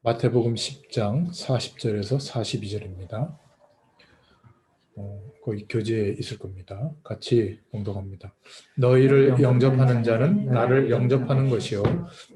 마태복음 10장 40절에서 42절입니다. 거기 교재에 있을 겁니다. 같이 봉독합니다. 너희를 영접하는 자는 나를 영접하는 것이요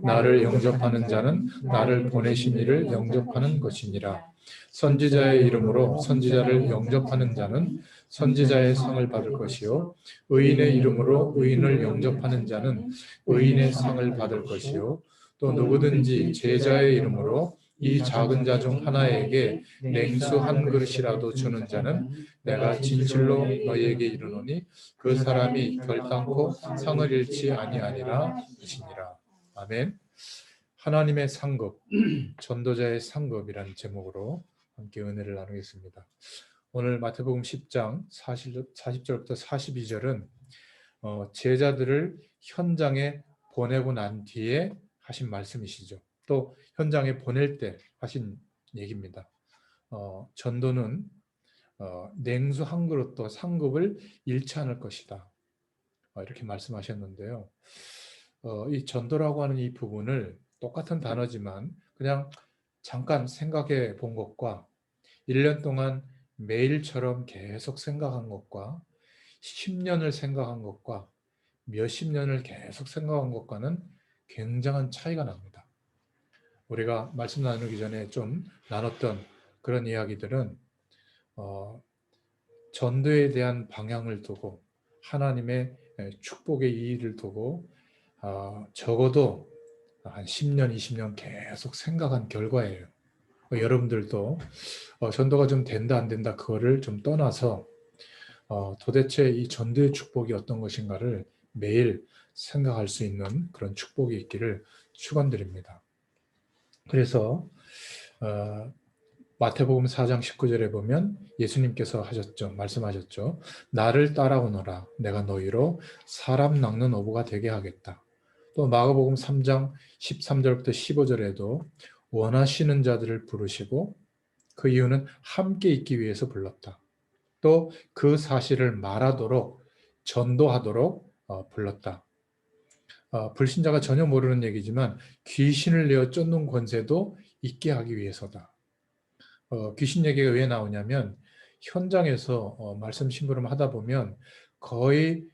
나를 영접하는 자는 나를 보내신 이를 영접하는 것이니라. 선지자의 이름으로 선지자를 영접하는 자는 선지자의 상을 받을 것이요 의인의 이름으로 의인을 영접하는 자는 의인의 상을 받을 것이요 또 누구든지 제자의 이름으로 이 작은 자 중 하나에게 냉수 한 그릇이라도 주는 자는 내가 진실로 너희에게 이르노니 그 사람이 결단코 상을 잃지 아니하리라 하시니라. 아멘. 하나님의 상급, 전도자의 상급이라는 제목으로 함께 은혜를 나누겠습니다. 오늘 마태복음 10장 40절부터 42절은 제자들을 현장에 보내고 난 뒤에 하신 말씀이시죠. 또 현장에 보낼 때 하신 얘기입니다. 전도는 냉수 한 그릇도 상급을 잃지 않을 것이다. 이렇게 말씀하셨는데요. 이 전도라고 하는 이 부분을 똑같은 단어지만 그냥 잠깐 생각해 본 것과 1년 동안 매일처럼 계속 생각한 것과 10년을 생각한 것과 몇십 년을 계속 생각한 것과는 굉장한 차이가 납니다. 우리가 말씀 나누기 전에 좀 나눴던 그런 이야기들은 전도에 대한 방향을 두고 하나님의 축복의 이의를 두고 적어도 한 10년, 20년 계속 생각한 결과예요. 여러분들도 전도가 좀 된다 안 된다 그거를 좀 떠나서 도대체 이 전도의 축복이 어떤 것인가를 매일 생각할 수 있는 그런 축복이 있기를 축원드립니다. 그래서 마태복음 4장 19절에 보면 예수님께서 말씀하셨죠. 나를 따라오너라. 내가 너희로 사람 낚는 어부가 되게 하겠다. 또 마가복음 3장 13절부터 15절에도 원하시는 자들을 부르시고 그 이유는 함께 있기 위해서 불렀다. 또 그 사실을 말하도록 전도하도록 불렀다. 불신자가 전혀 모르는 얘기지만 귀신을 내어 쫓는 권세도 있게 하기 위해서다. 귀신 얘기가 왜 나오냐면 현장에서 말씀 심부름 하다 보면 거의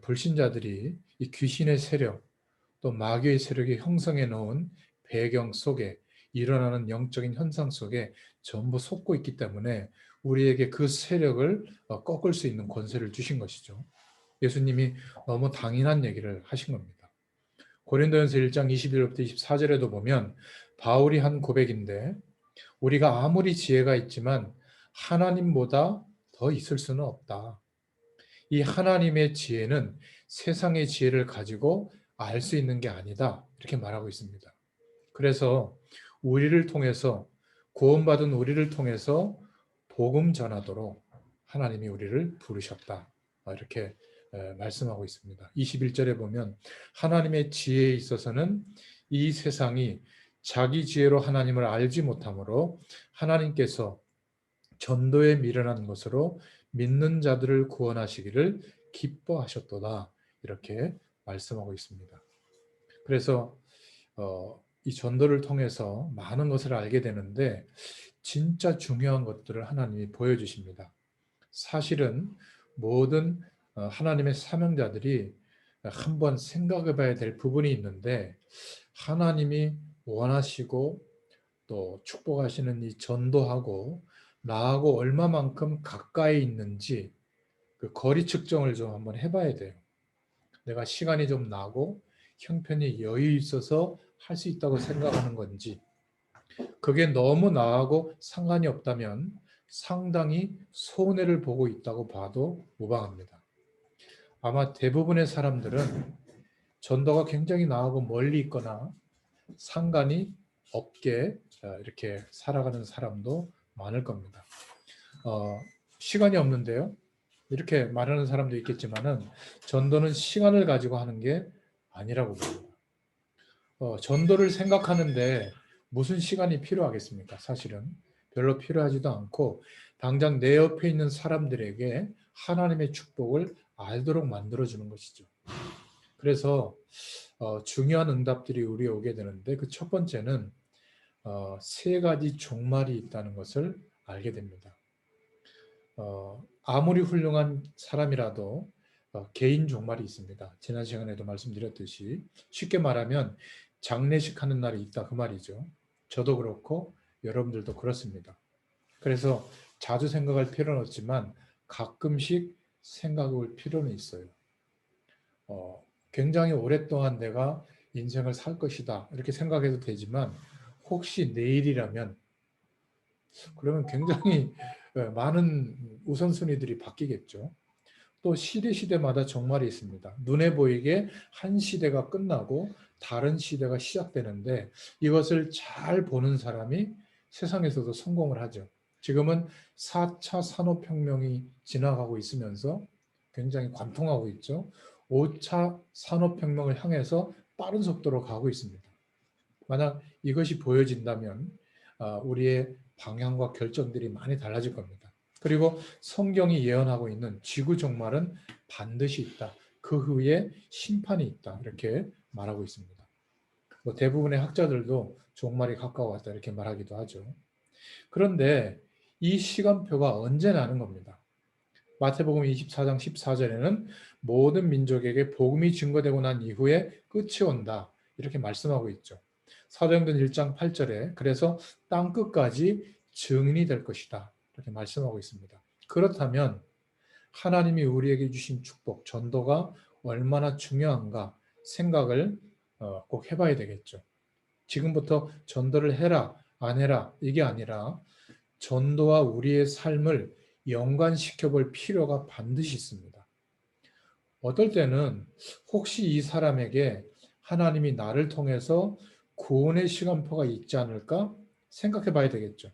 불신자들이 이 귀신의 세력 또 마귀의 세력이 형성해 놓은 배경 속에 일어나는 영적인 현상 속에 전부 속고 있기 때문에 우리에게 그 세력을 꺾을 수 있는 권세를 주신 것이죠. 예수님이 너무 당연한 얘기를 하신 겁니다. 고린도전서 1장 21절부터 24절에도 보면 바울이 한 고백인데 우리가 아무리 지혜가 있지만 하나님보다 더 있을 수는 없다. 이 하나님의 지혜는 세상의 지혜를 가지고 알 수 있는 게 아니다. 이렇게 말하고 있습니다. 그래서 우리를 통해서 구원받은 우리를 통해서 복음 전하도록 하나님이 우리를 부르셨다. 이렇게 말씀하고 있습니다. 21절에 보면 하나님의 지혜에 있어서는 이 세상이 자기 지혜로 하나님을 알지 못하므로 하나님께서 전도에 미련한 것으로 믿는 자들을 구원하시기를 기뻐하셨도다. 이렇게 말씀하고 있습니다. 그래서 이 전도를 통해서 많은 것을 알게 되는데 진짜 중요한 것들을 하나님이 보여주십니다. 사실은 모든 하나님의 사명자들이 한번 생각해 봐야 될 부분이 있는데 하나님이 원하시고 또 축복하시는 이 전도하고 나하고 얼마만큼 가까이 있는지 그 거리 측정을 좀 한번 해봐야 돼요. 내가 시간이 좀 나고 형편이 여유 있어서 할 수 있다고 생각하는 건지 그게 너무 나하고 상관이 없다면 상당히 손해를 보고 있다고 봐도 무방합니다. 아마 대부분의 사람들은 전도가 굉장히 나하고 멀리 있거나 상관이 없게 이렇게 살아가는 사람도 많을 겁니다. 시간이 없는데요. 이렇게 말하는 사람도 있겠지만은 전도는 시간을 가지고 하는 게 아니라고 봅니다. 전도를 생각하는데 무슨 시간이 필요하겠습니까? 사실은 별로 필요하지도 않고 당장 내 옆에 있는 사람들에게 하나님의 축복을 알도록 만들어주는 것이죠. 그래서 중요한 응답들이 우리에 오게 되는데 그 첫 번째는 세 가지 종말이 있다는 것을 알게 됩니다. 아무리 훌륭한 사람이라도 개인 종말이 있습니다. 지난 시간에도 말씀드렸듯이 쉽게 말하면 장례식 하는 날이 있다 그 말이죠. 저도 그렇고 여러분들도 그렇습니다. 그래서 자주 생각할 필요는 없지만 가끔씩 생각해 볼 필요는 있어요. 굉장히 오랫동안 내가 인생을 살 것이다 이렇게 생각해도 되지만 혹시 내일이라면 그러면 굉장히 많은 우선순위들이 바뀌겠죠. 또 시대마다 종말이 있습니다. 눈에 보이게 한 시대가 끝나고 다른 시대가 시작되는데 이것을 잘 보는 사람이 세상에서도 성공을 하죠. 지금은 4차 산업혁명이 지나가고 있으면서 굉장히 관통하고 있죠. 5차 산업혁명을 향해서 빠른 속도로 가고 있습니다. 만약 이것이 보여진다면 우리의 방향과 결정들이 많이 달라질 겁니다. 그리고 성경이 예언하고 있는 지구 종말은 반드시 있다. 그 후에 심판이 있다. 이렇게 말하고 있습니다. 뭐 대부분의 학자들도 종말이 가까워왔다 이렇게 말하기도 하죠. 그런데 이 시간표가 언제 나는 겁니다. 마태복음 24장 14절에는 모든 민족에게 복음이 증거되고 난 이후에 끝이 온다. 이렇게 말씀하고 있죠. 사도행전 1장 8절에 그래서 땅 끝까지 증인이 될 것이다. 이렇게 말씀하고 있습니다. 그렇다면 하나님이 우리에게 주신 축복, 전도가 얼마나 중요한가 생각을 꼭 해봐야 되겠죠. 지금부터 전도를 해라, 안 해라 이게 아니라 전도와 우리의 삶을 연관시켜 볼 필요가 반드시 있습니다. 어떨 때는 혹시 이 사람에게 하나님이 나를 통해서 구원의 시간표가 있지 않을까 생각해 봐야 되겠죠.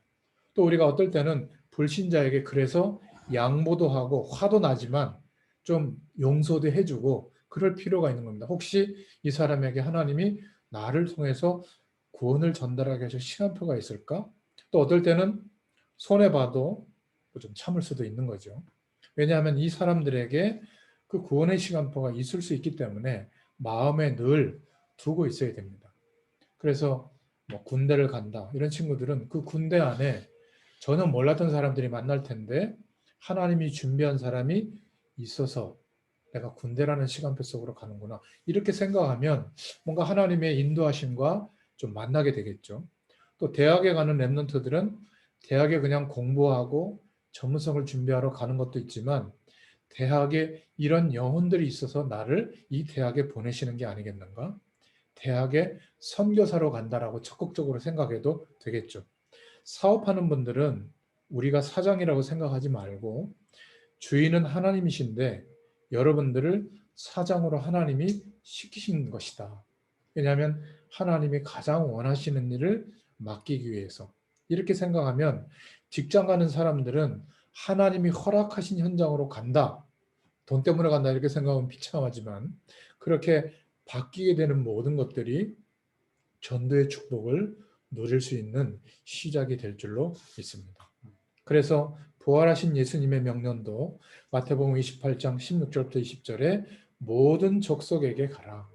또 우리가 어떨 때는 불신자에게 그래서 양보도 하고 화도 나지만 좀 용서도 해주고 그럴 필요가 있는 겁니다. 혹시 이 사람에게 하나님이 나를 통해서 구원을 전달하게 하실 시간표가 있을까? 또 어떨 때는 손해봐도 좀 참을 수도 있는 거죠. 왜냐하면 이 사람들에게 그 구원의 시간표가 있을 수 있기 때문에 마음에 늘 두고 있어야 됩니다. 그래서 뭐 군대를 간다 이런 친구들은 그 군대 안에 전혀 몰랐던 사람들이 만날 텐데 하나님이 준비한 사람이 있어서 내가 군대라는 시간표 속으로 가는구나 이렇게 생각하면 뭔가 하나님의 인도하심과 좀 만나게 되겠죠. 또 대학에 가는 랩런트들은 대학에 그냥 공부하고 전문성을 준비하러 가는 것도 있지만 대학에 이런 영혼들이 있어서 나를 이 대학에 보내시는 게 아니겠는가? 대학에 선교사로 간다라고 적극적으로 생각해도 되겠죠. 사업하는 분들은 우리가 사장이라고 생각하지 말고 주인은 하나님이신데 여러분들을 사장으로 하나님이 시키신 것이다. 왜냐하면 하나님이 가장 원하시는 일을 맡기기 위해서. 이렇게 생각하면 직장 가는 사람들은 하나님이 허락하신 현장으로 간다. 돈 때문에 간다 이렇게 생각하면 비참하지만 그렇게 바뀌게 되는 모든 것들이 전도의 축복을 누릴 수 있는 시작이 될 줄로 믿습니다. 그래서 부활하신 예수님의 명령도 마태복음 28장 16절부터 20절에 모든 족속에게 가라.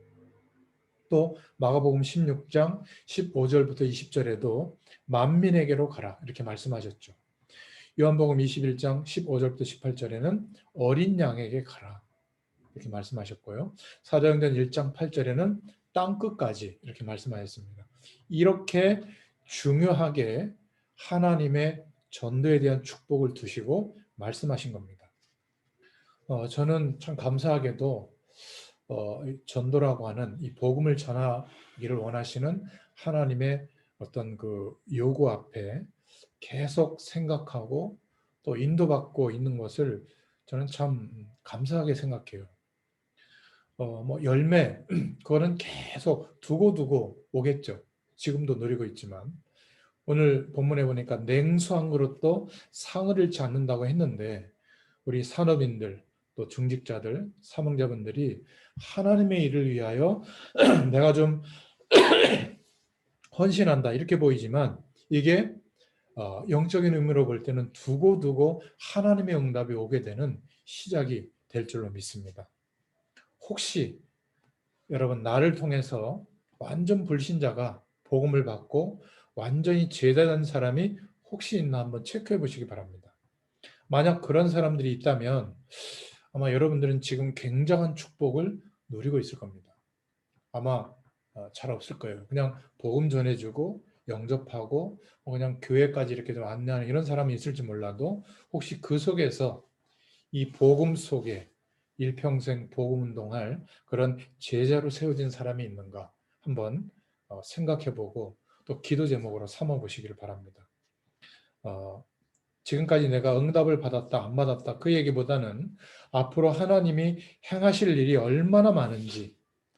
또 마가복음 16장 15절부터 20절에도 만민에게로 가라 이렇게 말씀하셨죠. 요한복음 21장 15절부터 18절에는 어린 양에게 가라 이렇게 말씀하셨고요. 사도행전 1장 8절에는 땅 끝까지 이렇게 말씀하셨습니다. 이렇게 중요하게 하나님의 전도에 대한 축복을 두시고 말씀하신 겁니다. 저는 참 감사하게도 전도라고 하는 이 복음을 전하기를 원하시는 하나님의 어떤 그 요구 앞에 계속 생각하고 또 인도받고 있는 것을 저는 참 감사하게 생각해요. 뭐 열매 그거는 계속 두고 오겠죠. 지금도 누리고 있지만 오늘 본문에 보니까 냉수 한 그릇도 상을 잃지 않는다고 했는데 우리 산업인들 또 중직자들 사명자분들이 하나님의 일을 위하여 내가 좀 헌신한다 이렇게 보이지만 이게 영적인 의미로 볼 때는 두고 하나님의 응답이 오게 되는 시작이 될 줄로 믿습니다. 혹시 여러분 나를 통해서 완전 불신자가 복음을 받고 완전히 제대된 사람이 혹시 있나 한번 체크해 보시기 바랍니다. 만약 그런 사람들이 있다면 아마 여러분들은 지금 굉장한 축복을 누리고 있을 겁니다. 아마 잘 없을 거예요. 그냥 복음 전해주고 영접하고 그냥 교회까지 이렇게 좀 안내하는 이런 사람이 있을지 몰라도 혹시 그 속에서 이 복음 속에 일평생 복음 운동할 그런 제자로 세워진 사람이 있는가 한번 생각해보고 또 기도 제목으로 삼아보시기를 바랍니다. 지금까지 내가 응답을 받았다 안 받았다 그 얘기보다는 앞으로 하나님이 행하실 일이 얼마나 많은지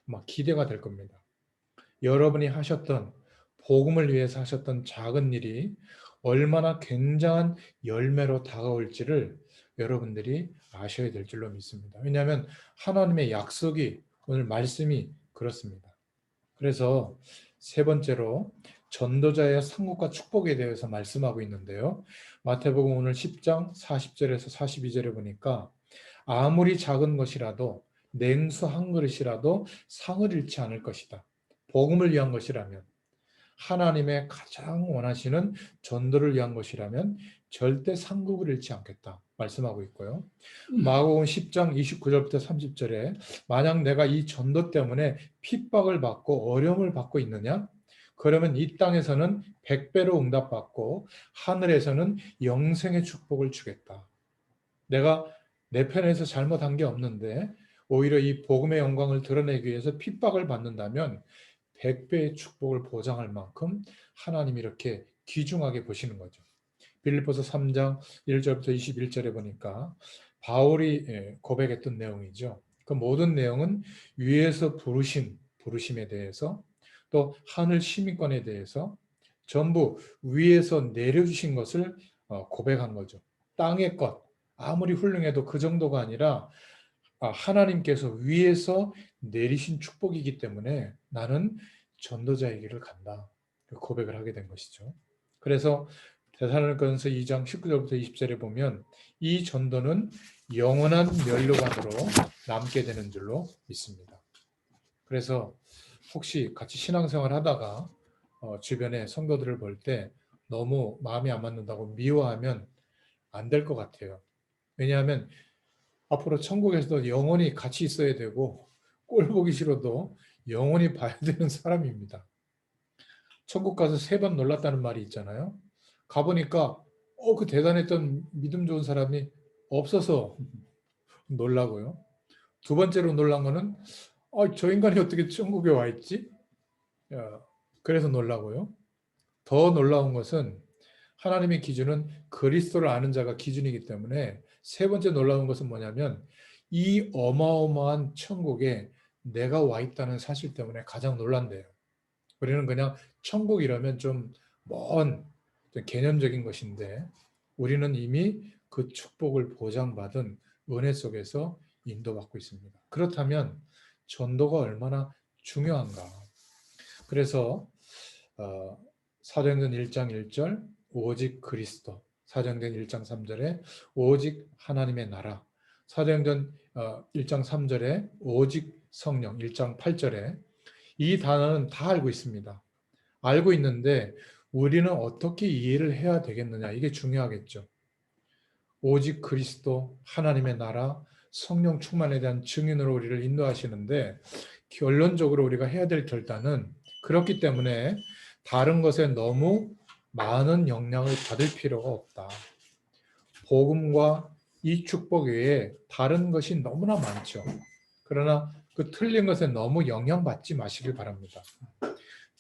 막 기대가 될 겁니다. 여러분이 하셨던 복음을 위해서 하셨던 작은 일이 얼마나 굉장한 열매로 다가올지를 여러분들이 아셔야 될 줄로 믿습니다. 왜냐하면 하나님의 약속이 오늘 말씀이 그렇습니다. 그래서 세 번째로 전도자의 상급과 축복에 대해서 말씀하고 있는데요. 마태복음 오늘 10장 40절에서 42절에 보니까 아무리 작은 것이라도 냉수 한 그릇이라도 상을 잃지 않을 것이다. 복음을 위한 것이라면 하나님의 가장 원하시는 전도를 위한 것이라면 절대 상급을 잃지 않겠다 말씀하고 있고요. 마가복음 10장 29절부터 30절에 만약 내가 이 전도 때문에 핍박을 받고 어려움을 받고 있느냐? 그러면 이 땅에서는 100배로 응답받고 하늘에서는 영생의 축복을 주겠다. 내가 내 편에서 잘못한 게 없는데 오히려 이 복음의 영광을 드러내기 위해서 핍박을 받는다면 100배의 축복을 보장할 만큼 하나님이 이렇게 귀중하게 보시는 거죠. 빌립보서 3장 1절부터 21절에 보니까 바울이 고백했던 내용이죠. 그 모든 내용은 위에서 부르심에 대해서 또 하늘 시민권에 대해서 전부 위에서 내려주신 것을 고백한 거죠. 땅의 것 아무리 훌륭해도 그 정도가 아니라 하나님께서 위에서 내리신 축복이기 때문에 나는 전도자의 길을 간다. 고백을 하게 된 것이죠. 그래서 데살로니가전서 2장 19절부터 20절에 보면 이 전도는 영원한 면류관으로 남게 되는 줄로 믿습니다. 그래서 혹시 같이 신앙생활 하다가 주변에 성도들을 볼 때 너무 마음이 안 맞는다고 미워하면 안 될 것 같아요. 왜냐하면 앞으로 천국에서도 영원히 같이 있어야 되고 꼴 보기 싫어도 영원히 봐야 되는 사람입니다. 천국 가서 3번 놀랐다는 말이 있잖아요. 가보니까 그 대단했던 믿음 좋은 사람이 없어서 놀라고요. 두 번째로 놀란 거는 저 인간이 어떻게 천국에 와 있지? 그래서 놀라고요. 더 놀라운 것은 하나님의 기준은 그리스도를 아는 자가 기준이기 때문에 세 번째 놀라운 것은 뭐냐면 이 어마어마한 천국에 내가 와 있다는 사실 때문에 가장 놀란대요. 우리는 그냥 천국이라면 좀 먼 개념적인 것인데 우리는 이미 그 축복을 보장받은 은혜 속에서 인도받고 있습니다. 그렇다면 전도가 얼마나 중요한가. 그래서 사도행전 1장 1절 오직 그리스도, 사도행전 1장 3절에 오직 하나님의 나라, 사도행전 1장 3절에 오직 성령, 1장 8절에 이 단어는 다 알고 있습니다. 알고 있는데 우리는 어떻게 이해를 해야 되겠느냐, 이게 중요하겠죠. 오직 그리스도, 하나님의 나라, 성령 충만에 대한 증인으로 우리를 인도하시는데 결론적으로 우리가 해야 될 결단은 그렇기 때문에 다른 것에 너무 많은 영향을 받을 필요가 없다. 복음과 이 축복 외에 다른 것이 너무나 많죠. 그러나 그 틀린 것에 너무 영향받지 마시길 바랍니다.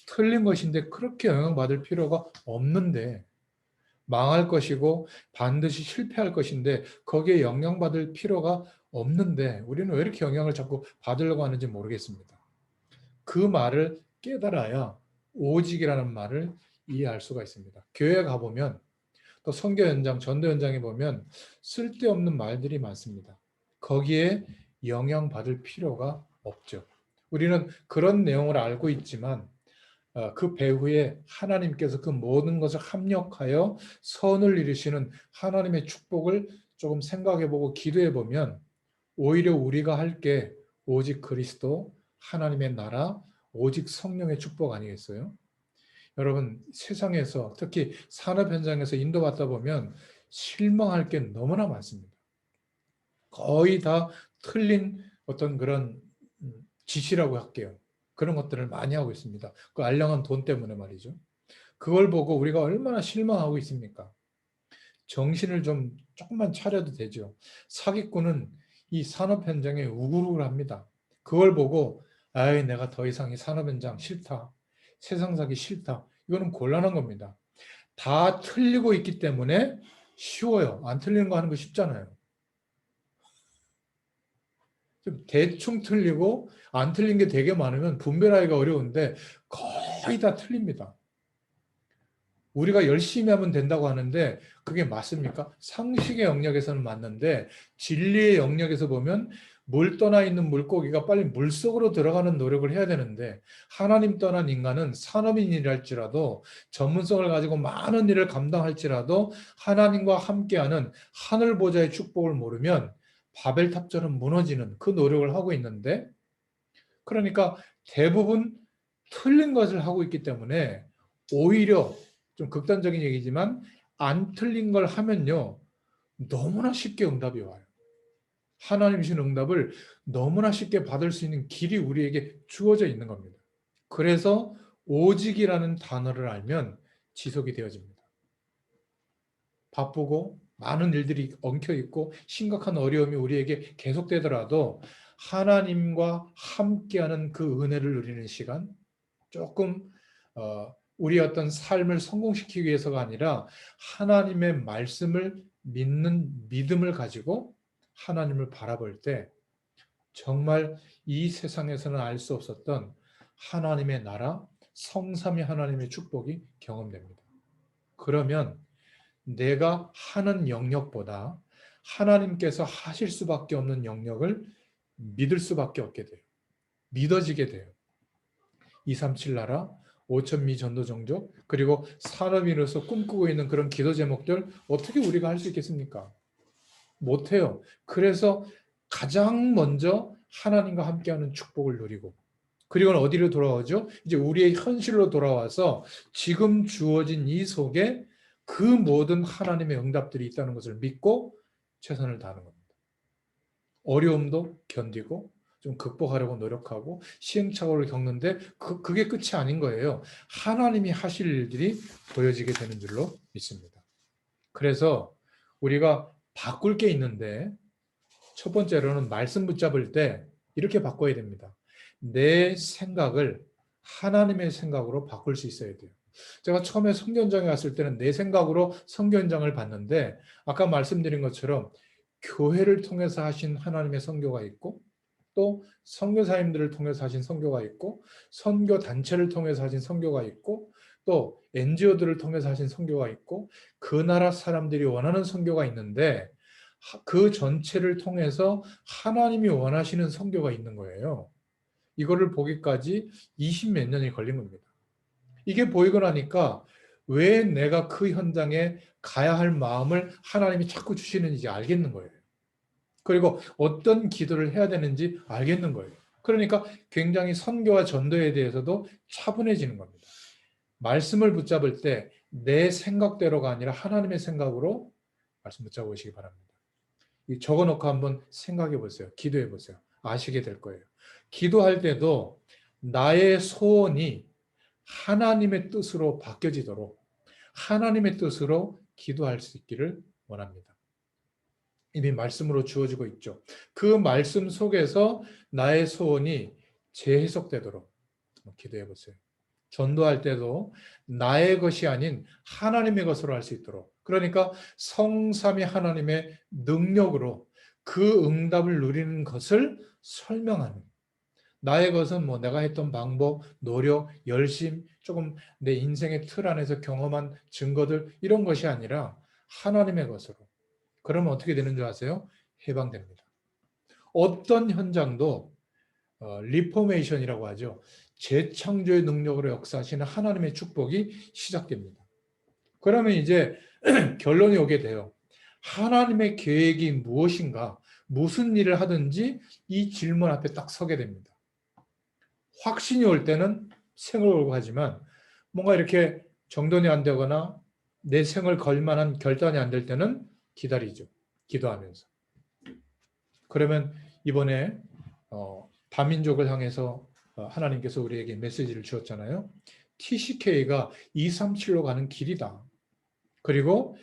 틀린 것인데 그렇게 영향받을 필요가 없는데 망할 것이고 반드시 실패할 것인데 거기에 영향받을 필요가 없는데 우리는 왜 이렇게 영향을 자꾸 받으려고 하는지 모르겠습니다. 그 말을 깨달아야 오직이라는 말을 이해할 수가 있습니다. 교회 가보면 또 선교 현장, 전도 현장에 보면 쓸데없는 말들이 많습니다. 거기에 영향받을 필요가 없죠. 우리는 그런 내용을 알고 있지만 그 배후에 하나님께서 그 모든 것을 합력하여 선을 이루시는 하나님의 축복을 조금 생각해보고 기도해보면 오히려 우리가 할 게 오직 그리스도, 하나님의 나라, 오직 성령의 축복 아니겠어요? 여러분, 세상에서 특히 산업 현장에서 인도받다 보면 실망할 게 너무나 많습니다. 거의 다 틀린 어떤 그런 지시라고 할게요. 그런 것들을 많이 하고 있습니다. 그 알량한 돈 때문에 말이죠. 그걸 보고 우리가 얼마나 실망하고 있습니까? 정신을 좀 조금만 차려도 되죠. 사기꾼은 이 산업 현장에 우글우글 합니다. 그걸 보고 아이 내가 더 이상 이 산업 현장 싫다. 세상 사기 싫다. 이거는 곤란한 겁니다. 다 틀리고 있기 때문에 쉬워요. 안 틀리는 거 하는 거 쉽잖아요. 좀 대충 틀리고 안 틀린 게 되게 많으면 분별하기가 어려운데 거의 다 틀립니다. 우리가 열심히 하면 된다고 하는데 그게 맞습니까? 상식의 영역에서는 맞는데 진리의 영역에서 보면 물 떠나 있는 물고기가 빨리 물속으로 들어가는 노력을 해야 되는데 하나님 떠난 인간은 산업인이랄지라도 전문성을 가지고 많은 일을 감당할지라도 하나님과 함께하는 하늘 보좌의 축복을 모르면 바벨탑처럼 무너지는 그 노력을 하고 있는데 그러니까 대부분 틀린 것을 하고 있기 때문에 오히려 좀 극단적인 얘기지만 안 틀린 걸 하면요. 너무나 쉽게 응답이 와요. 하나님 주신 응답을 너무나 쉽게 받을 수 있는 길이 우리에게 주어져 있는 겁니다. 그래서 오직이라는 단어를 알면 지속이 되어집니다. 바쁘고 많은 일들이 엉켜 있고 심각한 어려움이 우리에게 계속되더라도 하나님과 함께하는 그 은혜를 누리는 시간, 조금 우리 어떤 삶을 성공시키기 위해서가 아니라 하나님의 말씀을 믿는 믿음을 가지고 하나님을 바라볼 때 정말 이 세상에서는 알 수 없었던 하나님의 나라, 성삼위 하나님의 축복이 경험됩니다. 그러면 내가 하는 영역보다 하나님께서 하실 수밖에 없는 영역을 믿을 수밖에 없게 돼요. 믿어지게 돼요. 237 나라, 5천미 전도 종족, 그리고 산업인으로서 꿈꾸고 있는 그런 기도 제목들 어떻게 우리가 할 수 있겠습니까? 못해요. 그래서 가장 먼저 하나님과 함께하는 축복을 누리고 그리고는 어디로 돌아오죠? 이제 우리의 현실로 돌아와서 지금 주어진 이 속에 그 모든 하나님의 응답들이 있다는 것을 믿고 최선을 다하는 겁니다. 어려움도 견디고 좀 극복하려고 노력하고 시행착오를 겪는데 그게 끝이 아닌 거예요. 하나님이 하실 일들이 보여지게 되는 줄로 믿습니다. 그래서 우리가 바꿀 게 있는데 첫 번째로는 말씀 붙잡을 때 이렇게 바꿔야 됩니다. 내 생각을 하나님의 생각으로 바꿀 수 있어야 돼요. 제가 처음에 성경장에 갔을 때는 내 생각으로 성경장을 봤는데 아까 말씀드린 것처럼 교회를 통해서 하신 하나님의 선교가 있고 또 선교사님들을 통해서 하신 선교가 있고 선교 단체를 통해서 하신 선교가 있고 또 NGO들을 통해서 하신 선교가 있고 그 나라 사람들이 원하는 선교가 있는데 그 전체를 통해서 하나님이 원하시는 선교가 있는 거예요. 이거를 보기까지 20 몇 년이 걸린 겁니다. 이게 보이고 나니까 왜 내가 그 현장에 가야 할 마음을 하나님이 자꾸 주시는지 알겠는 거예요. 그리고 어떤 기도를 해야 되는지 알겠는 거예요. 그러니까 굉장히 선교와 전도에 대해서도 차분해지는 겁니다. 말씀을 붙잡을 때 내 생각대로가 아니라 하나님의 생각으로 말씀 붙잡으시기 바랍니다. 적어놓고 한번 생각해 보세요. 기도해 보세요. 아시게 될 거예요. 기도할 때도 나의 소원이 하나님의 뜻으로 바뀌어지도록 하나님의 뜻으로 기도할 수 있기를 원합니다. 이미 말씀으로 주어지고 있죠. 그 말씀 속에서 나의 소원이 재해석되도록 기도해 보세요. 전도할 때도 나의 것이 아닌 하나님의 것으로 할 수 있도록. 그러니까 성삼위 하나님의 능력으로 그 응답을 누리는 것을 설명하는. 나의 것은 뭐 내가 했던 방법, 노력, 열심, 조금 내 인생의 틀 안에서 경험한 증거들 이런 것이 아니라 하나님의 것으로. 그러면 어떻게 되는 줄 아세요? 해방됩니다. 어떤 현장도 리포메이션이라고 하죠. 재창조의 능력으로 역사하시는 하나님의 축복이 시작됩니다. 그러면 이제 결론이 오게 돼요. 하나님의 계획이 무엇인가, 무슨 일을 하든지 이 질문 앞에 딱 서게 됩니다. 확신이 올 때는 생을 걸고 하지만 뭔가 이렇게 정돈이 안 되거나 내 생을 걸 만한 결단이 안 될 때는 기다리죠. 기도하면서. 그러면 이번에 다민족을 향해서 하나님께서 우리에게 메시지를 주었잖아요. TCK가 237로 가는 길이다. 그리고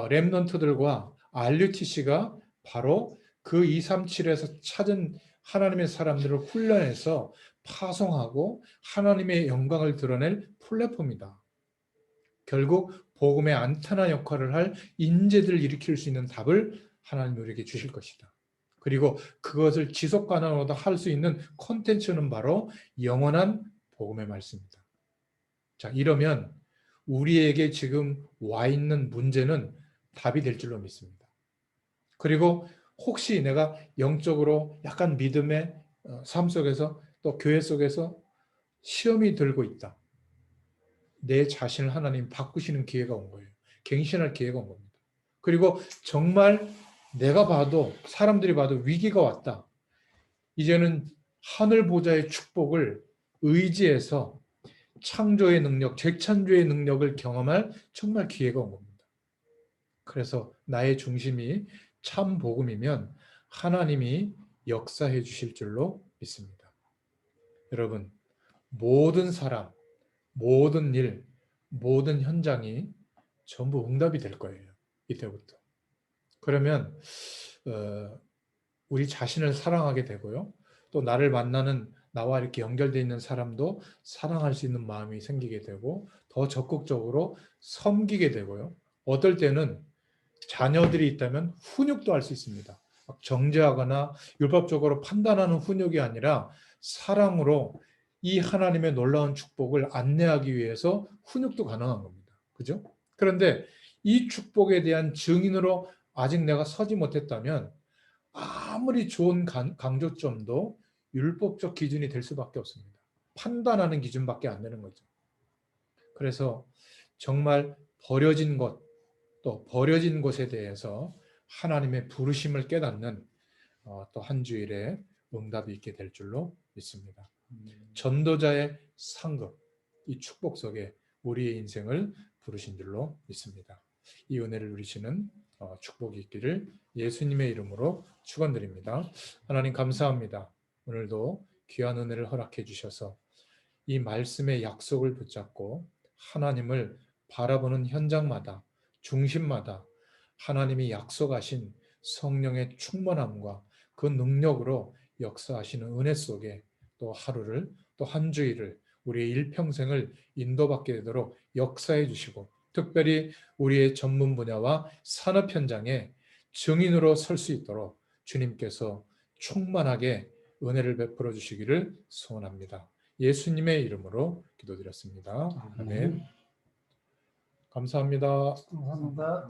렘넌트들과 RUTC가 바로 그 237에서 찾은 하나님의 사람들을 훈련해서 파송하고 하나님의 영광을 드러낼 플랫폼이다. 결국 복음의 안테나 역할을 할 인재들을 일으킬 수 있는 답을 하나님이 우리에게 주실 것이다. 그리고 그것을 지속 가능하다 할 수 있는 콘텐츠는 바로 영원한 복음의 말씀이다. 자, 이러면 우리에게 지금 와 있는 문제는 답이 될 줄로 믿습니다. 그리고 혹시 내가 영적으로 약간 믿음의 삶 속에서 또 교회 속에서 시험이 들고 있다. 내 자신을 하나님 바꾸시는 기회가 온 거예요. 갱신할 기회가 온 겁니다. 그리고 정말 내가 봐도 사람들이 봐도 위기가 왔다. 이제는 하늘 보좌의 축복을 의지해서 창조의 능력, 재창조의 능력을 경험할 정말 기회가 온 겁니다. 그래서 나의 중심이 참 복음이면 하나님이 역사해 주실 줄로 믿습니다. 여러분, 모든 사람, 모든 일, 모든 현장이 전부 응답이 될 거예요. 이때부터. 그러면 우리 자신을 사랑하게 되고요. 또 나를 만나는 나와 이렇게 연결되어 있는 사람도 사랑할 수 있는 마음이 생기게 되고 더 적극적으로 섬기게 되고요. 어떨 때는 자녀들이 있다면 훈육도 할 수 있습니다. 정죄하거나 율법적으로 판단하는 훈육이 아니라 사랑으로 이 하나님의 놀라운 축복을 안내하기 위해서 훈육도 가능한 겁니다. 그죠? 그런데 이 축복에 대한 증인으로 아직 내가 서지 못했다면 아무리 좋은 강조점도 율법적 기준이 될 수밖에 없습니다. 판단하는 기준밖에 안 되는 거죠. 그래서 정말 버려진 것, 또 버려진 것에 대해서 하나님의 부르심을 깨닫는 또 한 주일에 응답이 있게 될 줄로 믿습니다. 전도자의 상급, 이 축복 속에 우리의 인생을 부르신 줄로 믿습니다. 이 은혜를 누리시는 축복이 있기를 예수님의 이름으로 축원드립니다. 하나님 감사합니다. 오늘도 귀한 은혜를 허락해 주셔서 이 말씀의 약속을 붙잡고 하나님을 바라보는 현장마다 중심마다 하나님이 약속하신 성령의 충만함과 그 능력으로 역사하시는 은혜 속에 또 하루를 또 한 주일을 우리의 일평생을 인도받게 되도록 역사해 주시고 특별히 우리의 전문 분야와 산업 현장에 증인으로 설 수 있도록 주님께서 충만하게 은혜를 베풀어 주시기를 소원합니다. 예수님의 이름으로 기도드렸습니다. 아멘. 감사합니다. 감사합니다.